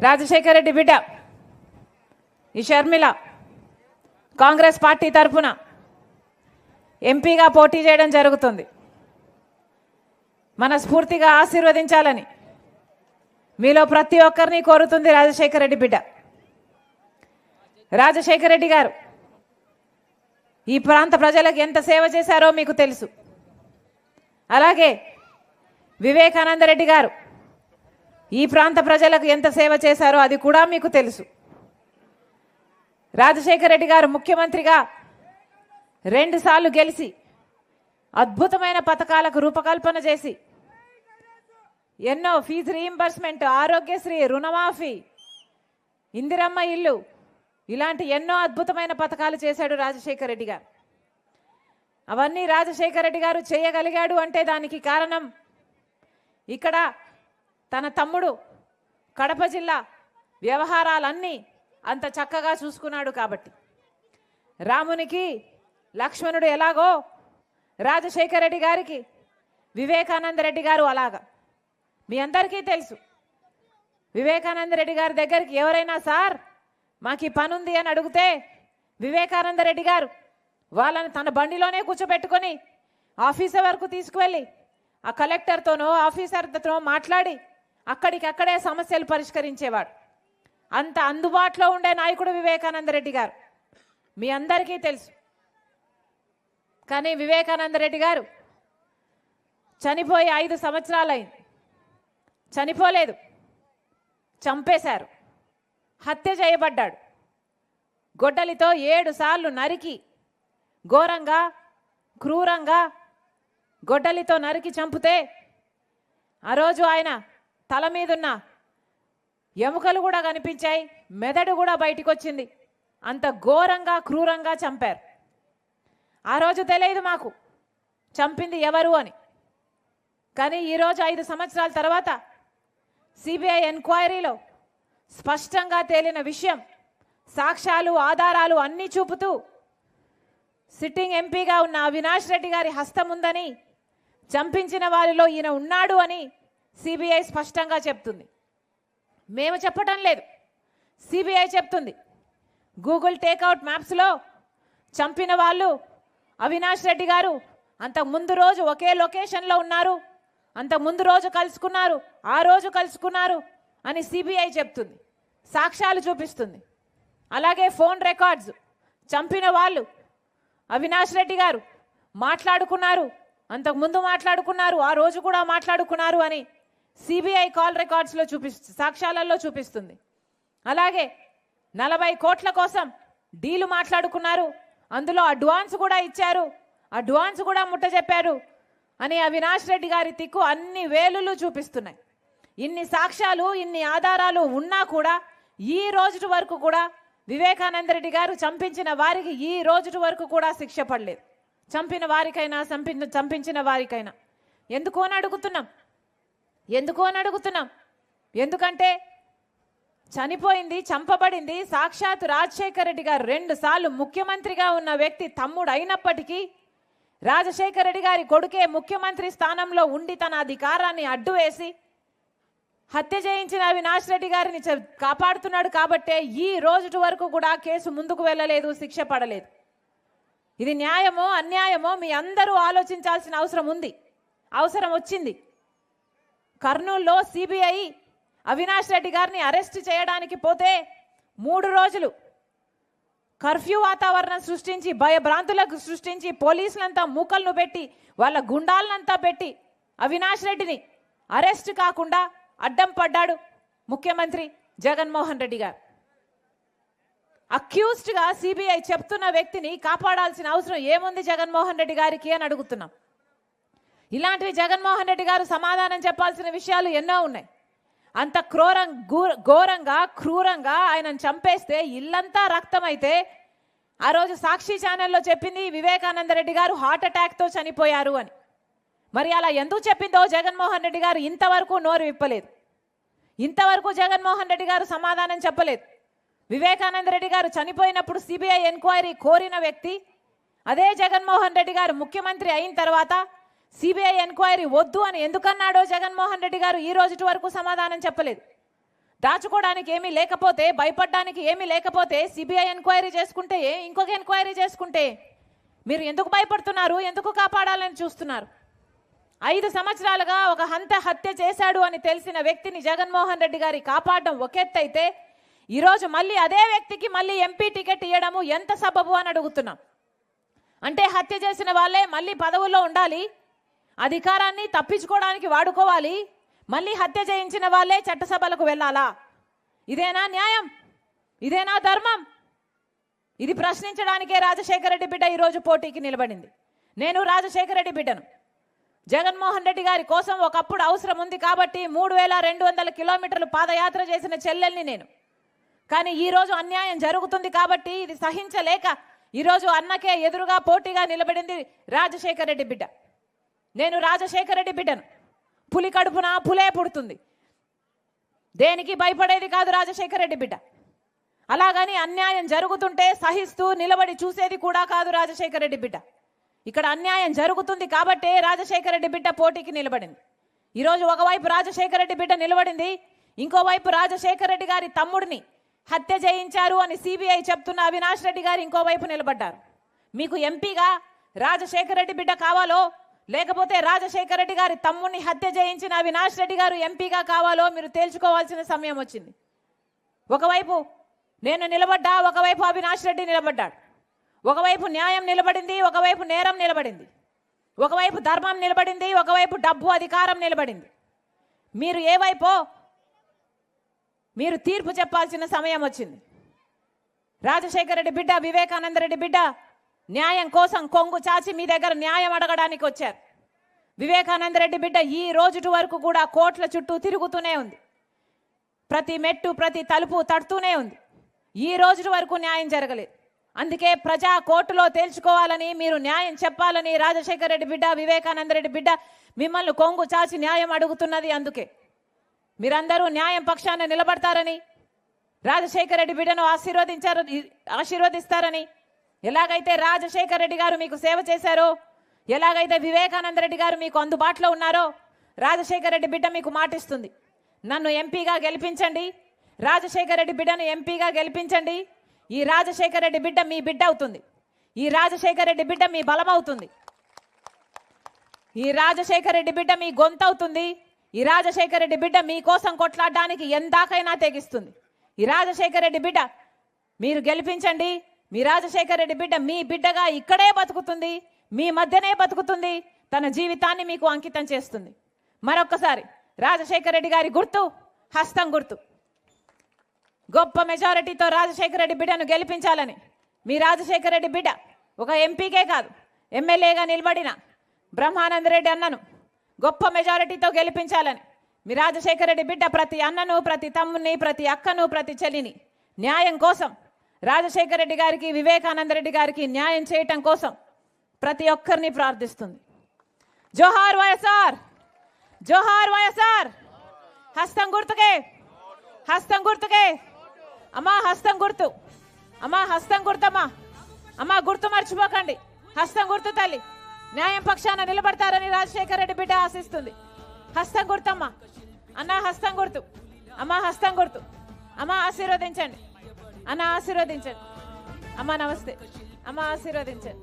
రాజశేఖర రెడ్డి బిడ్డ ఈ షర్మిల కాంగ్రెస్ పార్టీ తరఫున ఎంపీగా పోటీ చేయడం జరుగుతుంది. మనస్ఫూర్తిగా ఆశీర్వదించాలని మీలో ప్రతి ఒక్కరిని కోరుతుంది రాజశేఖర రెడ్డి బిడ్డ. రాజశేఖర రెడ్డి గారు ఈ ప్రాంత ప్రజలకు ఎంత సేవ చేశారో మీకు తెలుసు. అలాగే వివేకానంద రెడ్డి గారు ఈ ప్రాంత ప్రజలకు ఎంత సేవ చేశారో అది కూడా మీకు తెలుసు. రాజశేఖర రెడ్డి గారు ముఖ్యమంత్రిగా 2 సార్లు గెలిచి అద్భుతమైన పథకాలకు రూపకల్పన చేసి ఎన్నో ఫీజు రీయింబర్స్మెంట్, ఆరోగ్యశ్రీ, రుణమాఫీ, ఇందిరమ్మ ఇల్లు ఇలాంటి ఎన్నో అద్భుతమైన పథకాలు చేశాడు రాజశేఖర రెడ్డి గారు. అవన్నీ రాజశేఖర రెడ్డి గారు చేయగలిగాడు అంటే దానికి కారణం ఇక్కడ తన తమ్ముడు కడప జిల్లా వ్యవహారాలన్నీ అంత చక్కగా చూసుకున్నాడు కాబట్టి. రామునికి లక్ష్మణుడు ఎలాగో రాజశేఖర రెడ్డి గారికి వివేకానంద రెడ్డి గారు అలాగా. మీ అందరికీ తెలుసు, వివేకానంద రెడ్డి గారి దగ్గరికి ఎవరైనా సార్ మాకు ఈ పని ఉంది అని అడిగితే వివేకానంద రెడ్డి గారు వాళ్ళని తన బండిలోనే కూర్చోబెట్టుకొని ఆఫీసర్ వరకు తీసుకువెళ్ళి ఆ కలెక్టర్తోనో ఆఫీసర్తో మాట్లాడి అక్కడికక్కడే సమస్యలు పరిష్కరించేవాడు. అంత అందుబాటులో ఉండే నాయకుడు వివేకానంద రెడ్డి గారు, మీ అందరికీ తెలుసు. కానీ వివేకానంద రెడ్డి గారు చనిపోయి 5 సంవత్సరాలైంది. చనిపోలేదు, చంపేశారు, హత్య చేయబడ్డాడు. గొడ్డలితో 7 సార్లు నరికి ఘోరంగా క్రూరంగా గొడ్డలితో నరికి చంపితే ఆ రోజు ఆయన తల మీదున్న ఎముకలు కూడా కనిపించాయి, మెదడు కూడా బయటికి వచ్చింది. అంత ఘోరంగా క్రూరంగా చంపారు. ఆ రోజు తెలియదు మాకు చంపింది ఎవరు అని. కానీ ఈరోజు 5 సంవత్సరాల తర్వాత సిబిఐ ఎంక్వైరీలో స్పష్టంగా తేలిన విషయం, సాక్ష్యాలు ఆధారాలు అన్నీ చూపుతూ సిట్టింగ్ ఎంపీగా ఉన్న అవినాష్ రెడ్డి గారి హస్తం ఉందని, చంపించిన వారిలో ఈయన ఉన్నాడు అని సిబిఐ స్పష్టంగా చెప్తుంది. మేము చెప్పటం లేదు, సిబిఐ చెప్తుంది. గూగుల్ టేక్అవుట్ మ్యాప్స్లో చంపిన వాళ్ళు అవినాష్ రెడ్డి గారు అంతకు ముందు రోజు ఒకే లొకేషన్లో ఉన్నారు, అంతకు ముందు రోజు కలుసుకున్నారు, ఆ రోజు కలుసుకున్నారు అని సిబిఐ చెప్తుంది, సాక్ష్యాలు చూపిస్తుంది. అలాగే ఫోన్ రికార్డ్స్, చంపిన వాళ్ళు అవినాష్ రెడ్డి గారు మాట్లాడుకున్నారు, అంతకు ముందు మాట్లాడుకున్నారు, ఆ రోజు కూడా మాట్లాడుకున్నారు అని సిబిఐ కాల్ రికార్డ్స్లో సాక్ష్యాలలో చూపిస్తుంది. అలాగే 40 కోట్ల కోసం డీలు మాట్లాడుకున్నారు, అందులో అడ్వాన్స్ కూడా ఇచ్చారు, అడ్వాన్స్ కూడా ముట్టజెప్పారు అని అవినాష్ రెడ్డి గారి తిక్కు అన్ని వేలులు చూపిస్తున్నాయి. ఇన్ని సాక్ష్యాలు ఇన్ని ఆధారాలు ఉన్నా కూడా ఈ రోజు వరకు కూడా వివేకానంద రెడ్డి గారు చంపించిన వారికి ఈ రోజు వరకు కూడా శిక్ష పడలేదు. చంపిన వారికైనా చంపించిన వారికైనా. ఎందుకు అని అడుగుతున్నాం. ఎందుకంటే చనిపోయింది, చంపబడింది సాక్షాత్ రాజశేఖర రెడ్డి గారు 2 సార్లు ముఖ్యమంత్రిగా ఉన్న వ్యక్తి తమ్ముడు అయినప్పటికీ రాజశేఖర రెడ్డి గారి కొడుకే ముఖ్యమంత్రి స్థానంలో ఉండి తన అధికారాన్ని అడ్డు వేసి హత్య చేయించిన అవినాష్ రెడ్డి గారిని కాపాడుతున్నాడు కాబట్టే ఈ రోజు వరకు కూడా కేసు ముందుకు వెళ్ళలేదు, శిక్ష పడలేదు. ఇది న్యాయమో అన్యాయమో మీ అందరూ ఆలోచించాల్సిన అవసరం వచ్చింది. కర్నూలులో సిబిఐ అవినాష్ రెడ్డి గారిని అరెస్ట్ చేయడానికి పోతే 3 రోజులు కర్ఫ్యూ వాతావరణం సృష్టించి భయభ్రాంతులకు సృష్టించి పోలీసులంతా మూకలను పెట్టి వాళ్ళ గుండాలనంతా పెట్టి అవినాష్ రెడ్డిని అరెస్ట్ కాకుండా అడ్డం పడ్డాడు ముఖ్యమంత్రి జగన్మోహన్ రెడ్డి గారు. అక్యూజ్డ్గా సిబిఐ చెప్తున్న వ్యక్తిని కాపాడాల్సిన అవసరం ఏముంది జగన్మోహన్ రెడ్డి గారికి అని అడుగుతున్నాం. ఇలాంటివి జగన్మోహన్ రెడ్డి గారు సమాధానం చెప్పాల్సిన విషయాలు ఎన్నో ఉన్నాయి. అంత ఘోరంగా క్రూరంగా ఆయనను చంపేస్తే ఇల్లంతా రక్తమైతే ఆ రోజు సాక్షి ఛానల్లో చెప్పింది వివేకానంద రెడ్డి గారు హార్ట్ అటాక్తో చనిపోయారు అని. మరి అలా ఎందుకు చెప్పిందో జగన్మోహన్ రెడ్డి గారు ఇంతవరకు నోరు విప్పలేదు. ఇంతవరకు జగన్మోహన్ రెడ్డి గారు సమాధానం చెప్పలేదు. వివేకానంద రెడ్డి గారు చనిపోయినప్పుడు సిబిఐ ఎంక్వైరీ కోరిన వ్యక్తి అదే జగన్మోహన్ రెడ్డి గారు ముఖ్యమంత్రి అయిన తర్వాత సిబిఐ ఎంక్వైరీ వద్దు అని ఎందుకన్నాడో జగన్మోహన్ రెడ్డి గారు ఈ రోజు వరకు సమాధానం చెప్పలేదు. దాచుకోవడానికి ఏమీ లేకపోతే, భయపడడానికి ఏమీ లేకపోతే సిబిఐ ఎంక్వైరీ చేసుకుంటే, ఇంకొక ఎంక్వైరీ చేసుకుంటే మీరు ఎందుకు భయపడుతున్నారు? ఎందుకు కాపాడాలని చూస్తున్నారు? 5 సంవత్సరాలుగా ఒక హత్య చేశాడు అని తెలిసిన వ్యక్తిని జగన్మోహన్ రెడ్డి గారి కాపాడడం ఒక ఎత్తు అయితే, ఈరోజు మళ్ళీ అదే వ్యక్తికి మళ్ళీ ఎంపీ టికెట్ ఇవ్వడము ఎంత సబబు అని అడుగుతున్నాం. అంటే హత్య చేసిన వాళ్ళే మళ్ళీ పదవుల్లో ఉండాలి, అధికారాన్ని తప్పించుకోవడానికి వాడుకోవాలి, మళ్ళీ హత్య చేయించిన వాళ్ళే చట్టసభలకు వెళ్ళాలా? ఇదేనా న్యాయం? ఇదేనా ధర్మం? ఇది ప్రశ్నించడానికే రాజశేఖర రెడ్డి బిడ్డ ఈరోజు పోటీకి నిలబడింది. నేను రాజశేఖర రెడ్డి బిడ్డను. జగన్మోహన్ రెడ్డి గారి కోసం ఒకప్పుడు అవసరం ఉంది కాబట్టి 3200 కిలోమీటర్లు పాదయాత్ర చేసిన చెల్లెల్ని నేను. కానీ ఈరోజు అన్యాయం జరుగుతుంది కాబట్టి ఇది సహించలేక ఈరోజు అన్నకే ఎదురుగా పోటీగా నిలబడింది రాజశేఖర రెడ్డి బిడ్డ. నేను రాజశేఖర రెడ్డి బిడ్డను. పులి కడుపున పులే పుడుతుంది. దేనికి భయపడేది కాదు రాజశేఖర రెడ్డి బిడ్డ. అలాగని అన్యాయం జరుగుతుంటే సహిస్తూ నిలబడి చూసేది కూడా కాదు రాజశేఖర రెడ్డి బిడ్డ. ఇక్కడ అన్యాయం జరుగుతుంది కాబట్టే రాజశేఖర రెడ్డి బిడ్డ పోటీకి నిలబడింది. ఈరోజు ఒకవైపు రాజశేఖర రెడ్డి బిడ్డ నిలబడింది, ఇంకోవైపు రాజశేఖర రెడ్డి గారి తమ్ముడిని హత్య చేయించారు అని సిబిఐ చెప్తున్న అవినాష్ రెడ్డి గారు ఇంకోవైపు నిలబడ్డారు. మీకు ఎంపీగా రాజశేఖర రెడ్డి బిడ్డ కావాలో, లేకపోతే రాజశేఖర రెడ్డి గారి తమ్ముడిని హత్య చేయించిన అవినాష్ రెడ్డి గారు ఎంపీగా కావాలో మీరు తేల్చుకోవాల్సిన సమయం వచ్చింది. ఒకవైపు నేను నిలబడ్డా, ఒకవైపు అవినాష్ రెడ్డి నిలబడ్డాడు. ఒకవైపు న్యాయం నిలబడింది, ఒకవైపు నేరం నిలబడింది. ఒకవైపు ధర్మం నిలబడింది, ఒకవైపు డబ్బు అధికారం నిలబడింది. మీరు ఏ వైపో మీరు తీర్పు చెప్పాల్సిన సమయం వచ్చింది. రాజశేఖర రెడ్డి బిడ్డ, వివేకానంద రెడ్డి బిడ్డ న్యాయం కోసం కొంగు చాచి మీ దగ్గర న్యాయం అడగడానికి వచ్చారు. వివేకానంద రెడ్డి బిడ్డ ఈ రోజు వరకు కూడా కోట్ల చుట్టూ తిరుగుతూనే ఉంది. ప్రతి మెట్టు ప్రతి తలుపు తడుతూనే ఉంది. ఈ రోజు వరకు న్యాయం జరగలేదు. అందుకే ప్రజా కోర్టులో తేల్చుకోవాలని, మీరు న్యాయం చెప్పాలని రాజశేఖర రెడ్డి బిడ్డ, వివేకానంద రెడ్డి బిడ్డ మిమ్మల్ని కొంగు చాచి న్యాయం అడుగుతున్నది. అందుకే మీరందరూ న్యాయం పక్షాన నిలబడతారని, రాజశేఖర రెడ్డి బిడ్డను ఆశీర్వదిస్తారని, ఎలాగైతే రాజశేఖర రెడ్డి గారు మీకు సేవ చేశారో, ఎలాగైతే వివేకానంద రెడ్డి గారు మీకు అందుబాటులో ఉన్నారో, రాజశేఖర రెడ్డి బిడ్డ మీకు మాటిస్తుంది. నన్ను ఎంపీగా గెలిపించండి, రాజశేఖర రెడ్డి బిడ్డను ఎంపీగా గెలిపించండి. ఈ రాజశేఖర రెడ్డి బిడ్డ మీ బిడ్డ అవుతుంది. ఈ రాజశేఖర రెడ్డి బిడ్డ మీ బలం అవుతుంది. ఈ రాజశేఖర రెడ్డి బిడ్డ మీ గొంతు అవుతుంది. ఈ రాజశేఖర రెడ్డి బిడ్డ మీకోసం కొట్లాడడానికి ఎందాకైనా తెగిస్తుంది. ఈ రాజశేఖర రెడ్డి బిడ్డ మీరు గెలిపించండి. మీ రాజశేఖర రెడ్డి బిడ్డ మీ బిడ్డగా ఇక్కడే బతుకుతుంది, మీ మధ్యనే బతుకుతుంది, తన జీవితాన్ని మీకు అంకితం చేస్తుంది. మరొక్కసారి రాజశేఖర రెడ్డి గారి గుర్తు హస్తం గుర్తు. గొప్ప మెజారిటీతో రాజశేఖర రెడ్డి బిడ్డను గెలిపించాలని, మీ రాజశేఖర రెడ్డి బిడ్డ ఒక ఎంపీకే కాదు ఎమ్మెల్యేగా నిలబడిన బ్రహ్మానంద రెడ్డి అన్నను గొప్ప మెజారిటీతో గెలిపించాలని, మీ రాజశేఖర రెడ్డి బిడ్డ ప్రతి అన్నను, ప్రతి తమ్ముని, ప్రతి అక్కను, ప్రతి చెల్లిని న్యాయం కోసం, రాజశేఖర రెడ్డి గారికి, వివేకానంద రెడ్డి గారికి న్యాయం చేయటం కోసం ప్రతి ఒక్కరిని ప్రార్థిస్తుంది. జోహార్ వైఎస్ఆర్, జోహార్ వైఎస్ఆర్. హస్తం గుర్తుకే, హస్తం గుర్తుకే. అమ్మా హస్తం గుర్తు, అమ్మా హస్తం గుర్తమ్మా, అమ్మా గుర్తు మర్చిపోకండి. హస్తం గుర్తు తల్లి, న్యాయం పక్షాన నిలబడతారని రాజశేఖర రెడ్డి బిడ్డ ఆశిస్తుంది. హస్తం గుర్తమ్మా, అన్న హస్తం గుర్తు, అమ్మా హస్తం గుర్తు. అమ్మా ఆశీర్వదించండి, అన్న ఆశీర్వదించండి. అమ్మా నమస్తే, అమ్మా ఆశీర్వదించండి.